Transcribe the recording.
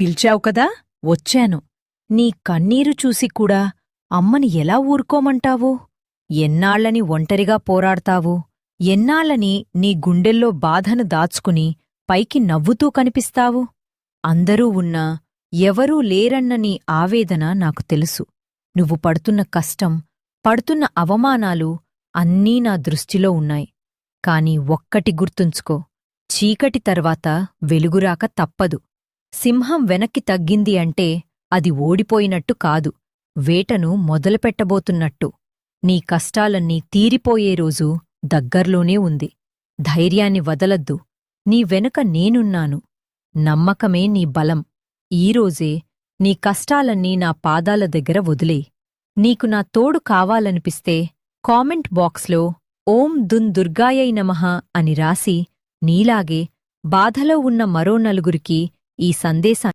పిలిచావు కదా వచ్చాను. నీ కన్నీరు చూసి కూడా అమ్మని ఎలా ఊరుకోమంటావు? ఎన్నాళ్లని ఒంటరిగా పోరాడతావు? ఎన్నాళ్లని నీ గుండెల్లో బాధను దాచుకుని పైకి నవ్వుతూ కనిపిస్తావు? అందరూ ఉన్నా ఎవరూ లేరన్న నీ ఆవేదన నాకు తెలుసు. నువ్వు పడుతున్న కష్టం, పడుతున్న అవమానాలు అన్నీ నా దృష్టిలో ఉన్నాయి. కాని ఒక్కటి గుర్తుంచుకో, చీకటి తర్వాత వెలుగురాక తప్పదు. సింహం వెనక్కి తగ్గింది అంటే అది ఓడిపోయినట్టు కాదు, వేటను మొదలుపెట్టబోతున్నట్టు. నీ కష్టాలన్నీ తీరిపోయే రోజు దగ్గర్లోనే ఉంది. ధైర్యాన్ని వదలద్దు. నీ వెనుక నేనున్నాను. నమ్మకమే నీ బలం. ఈరోజే నీ కష్టాలన్నీ నా పాదాల దగ్గర వదిలేయ్. నీకు నా తోడు కావాలనిపిస్తే కామెంట్ బాక్స్లో ఓం దున్ దుర్గాయై నమః అని రాసి నీలాగే బాధలో ఉన్న మరో నలుగురికి ఈ సందేశాన్ని